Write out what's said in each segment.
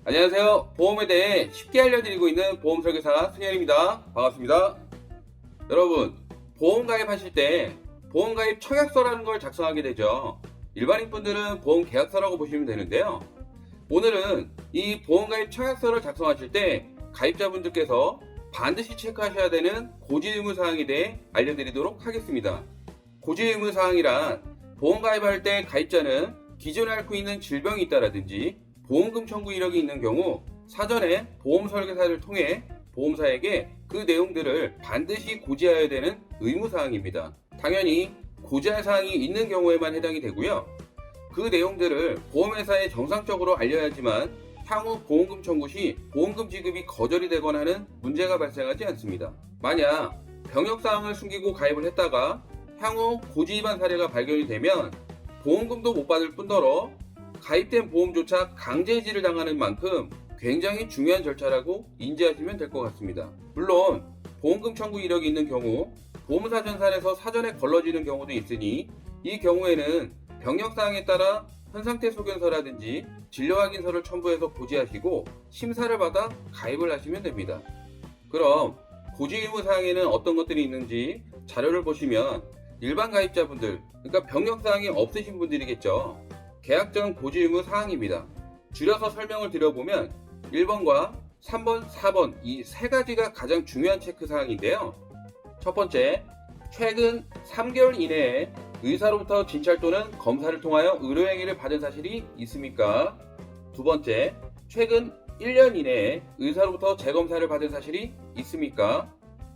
안녕하세요. 보험에 대해 쉽게 알려드리고 있는 보험 설계사 승현입니다. 반갑습니다. 여러분, 보험 가입하실 때 보험 가입 청약서라는 걸 작성하게 되죠. 일반인 분들은 보험 계약서라고 보시면 되는데요. 오늘은 이 보험 가입 청약서를 작성하실 때 가입자분들께서 반드시 체크하셔야 되는 고지 의무 사항에 대해 알려드리도록 하겠습니다. 고지 의무 사항이란 보험 가입할 때 가입자는 기존에 앓고 있는 질병이 있다라든지 보험금 청구 이력이 있는 경우 사전에 보험 설계사를 통해 보험사에게 그 내용들을 반드시 고지해야 되는 의무사항입니다. 당연히 고지할 사항이 있는 경우에만 해당이 되고요. 그 내용들을 보험회사에 정상적으로 알려야지만 향후 보험금 청구 시 보험금 지급이 거절이 되거나 하는 문제가 발생하지 않습니다. 만약 병역사항을 숨기고 가입을 했다가 향후 고지 위반 사례가 발견이 되면 보험금도 못 받을 뿐더러 가입된 보험조차 강제 해지를 당하는 만큼 굉장히 중요한 절차라고 인지하시면 될 것 같습니다. 물론 보험금 청구 이력이 있는 경우 보험사 전산에서 사전에 걸러지는 경우도 있으니 이 경우에는 병력사항에 따라 현상태 소견서라든지 진료확인서를 첨부해서 고지하시고 심사를 받아 가입을 하시면 됩니다. 그럼 고지 의무 사항에는 어떤 것들이 있는지 자료를 보시면 일반 가입자분들, 그러니까 병력사항이 없으신 분들이겠죠. 계약 전 고지 의무 사항입니다. 줄여서 설명을 드려보면 1번과 3번, 4번 이 세 가지가 가장 중요한 체크 사항인데요. 첫 번째, 최근 3개월 이내에 의사로부터 진찰 또는 검사를 통하여 의료행위를 받은 사실이 있습니까? 두 번째, 최근 1년 이내에 의사로부터 재검사를 받은 사실이 있습니까?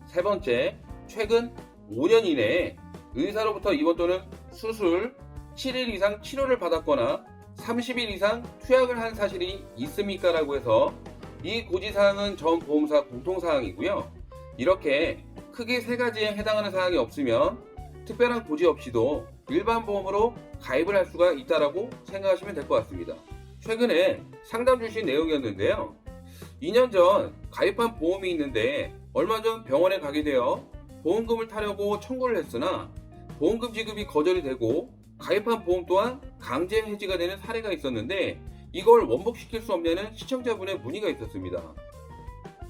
세 번째, 최근 5년 이내에 의사로부터 입원 또는 수술 7일 이상 치료를 받았거나 30일 이상 투약을 한 사실이 있습니까? 라고 해서 이 고지사항은 전 보험사 공통사항이고요. 이렇게 크게 세 가지에 해당하는 사항이 없으면 특별한 고지 없이도 일반 보험으로 가입을 할 수가 있다고 생각하시면 될 것 같습니다. 최근에 상담 주신 내용이었는데요. 2년 전 가입한 보험이 있는데 얼마 전 병원에 가게 되어 보험금을 타려고 청구를 했으나 보험금 지급이 거절이 되고 가입한 보험 또한 강제 해지가 되는 사례가 있었는데 이걸 원복시킬 수 없냐는 시청자분의 문의가 있었습니다.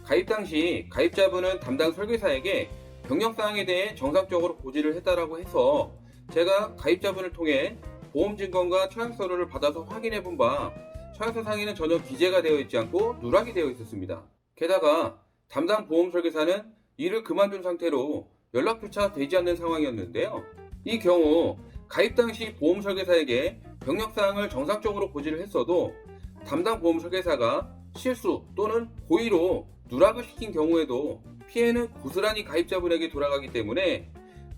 가입 당시 가입자분은 담당 설계사에게 병력사항에 대해 정상적으로 고지를 했다라고 해서 제가 가입자분을 통해 보험증권과 청약서를 받아서 확인해 본 바 청약서 상에는 전혀 기재가 되어 있지 않고 누락이 되어 있었습니다. 게다가 담당 보험 설계사는 일을 그만둔 상태로 연락조차 되지 않는 상황이었는데요. 이 경우 가입 당시 보험 설계사에게 병력사항을 정상적으로 고지를 했어도 담당 보험 설계사가 실수 또는 고의로 누락을 시킨 경우에도 피해는 고스란히 가입자분에게 돌아가기 때문에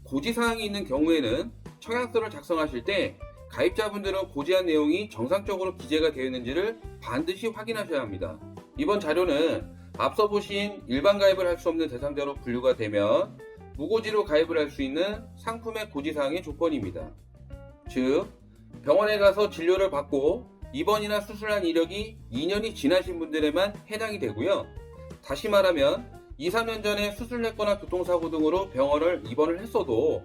고지사항이 있는 경우에는 청약서를 작성하실 때 가입자분들은 고지한 내용이 정상적으로 기재가 되어 있는지를 반드시 확인하셔야 합니다. 이번 자료는 앞서 보신 일반 가입을 할 수 없는 대상자로 분류가 되면 무고지로 가입을 할 수 있는 상품의 고지사항의 조건입니다. 즉, 병원에 가서 진료를 받고 입원이나 수술한 이력이 2년이 지나신 분들에만 해당이 되고요. 다시 말하면 2, 3년 전에 수술했거나 교통사고 등으로 병원을 입원을 했어도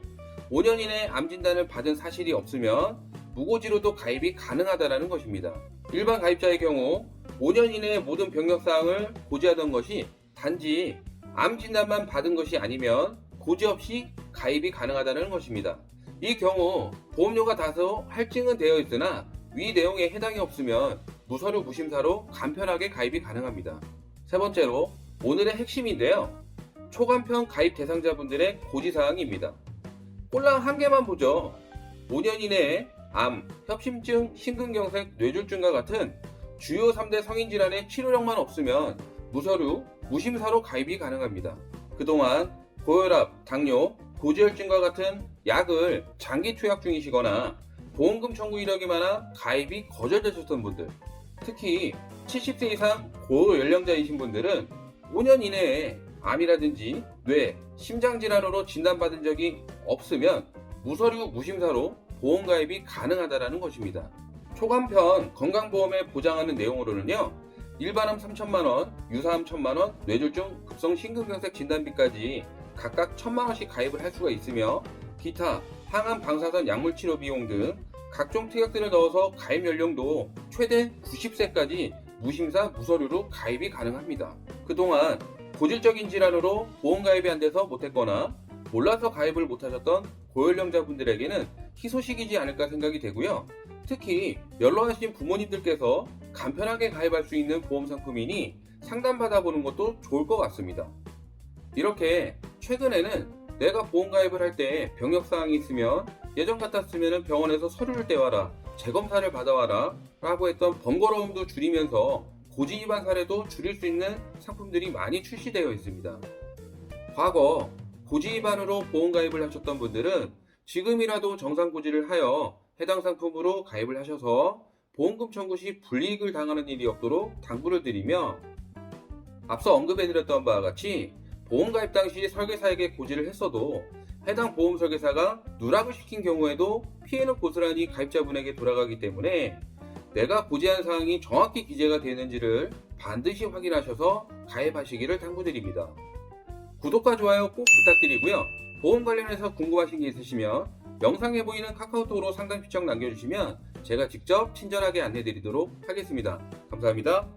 5년 이내에 암 진단을 받은 사실이 없으면 무고지로도 가입이 가능하다는 것입니다. 일반 가입자의 경우 5년 이내에 모든 병력사항을 고지하던 것이 단지 암 진단만 받은 것이 아니면 고지 없이 가입이 가능하다는 것입니다. 이 경우 보험료가 다소 할증은 되어 있으나 위 내용에 해당이 없으면 무서류 무심사로 간편하게 가입이 가능합니다. 세 번째로 오늘의 핵심인데요. 초간편 가입 대상자분들의 고지사항입니다. 꼴랑 한 개만 보죠. 5년 이내에 암, 협심증, 심근경색, 뇌졸중과 같은 주요 3대 성인질환의 치료력만 없으면 무서류, 무심사로 가입이 가능합니다. 그동안 고혈압, 당뇨, 고지혈증과 같은 약을 장기 투약 중이시거나 보험금 청구 이력이 많아 가입이 거절되셨던 분들, 특히 70세 이상 고연령자이신 분들은 5년 이내에 암이라든지 뇌, 심장질환으로 진단받은 적이 없으면 무서류 무심사로 보험가입이 가능하다는 것입니다. 초간편 건강보험에 보장하는 내용으로는요. 일반암 3천만원, 유사암 1천만원, 뇌졸중, 급성 심근경색 진단비까지 각각 1,000만원씩 가입을 할 수가 있으며 기타, 항암 방사선 약물 치료 비용 등 각종 특약들을 넣어서 가입 연령도 최대 90세까지 무심사 무서류로 가입이 가능합니다. 그동안 고질적인 질환으로 보험 가입이 안 돼서 못했거나 몰라서 가입을 못하셨던 고연령자분들에게는 희소식이지 않을까 생각이 되고요. 특히 연로하신 부모님들께서 간편하게 가입할 수 있는 보험 상품이니 상담받아보는 것도 좋을 것 같습니다. 이렇게 최근에는 내가 보험 가입을 할 때 병역사항이 있으면 예전 같았으면 병원에서 서류를 떼와라, 재검사를 받아와라 라고 했던 번거로움도 줄이면서 고지 위반 사례도 줄일 수 있는 상품들이 많이 출시되어 있습니다. 과거 고지 위반으로 보험 가입을 하셨던 분들은 지금이라도 정상 고지를 하여 해당 상품으로 가입을 하셔서 보험금 청구 시 불이익을 당하는 일이 없도록 당부를 드리며, 앞서 언급해드렸던 바와 같이 보험 가입 당시 설계사에게 고지를 했어도 해당 보험 설계사가 누락을 시킨 경우에도 피해는 고스란히 가입자분에게 돌아가기 때문에 내가 고지한 사항이 정확히 기재가 되는지를 반드시 확인하셔서 가입하시기를 당부드립니다. 구독과 좋아요 꼭 부탁드리고요. 보험 관련해서 궁금하신 게 있으시면 영상에 보이는 카카오톡으로 상담 신청 남겨주시면 제가 직접 친절하게 안내드리도록 하겠습니다. 감사합니다.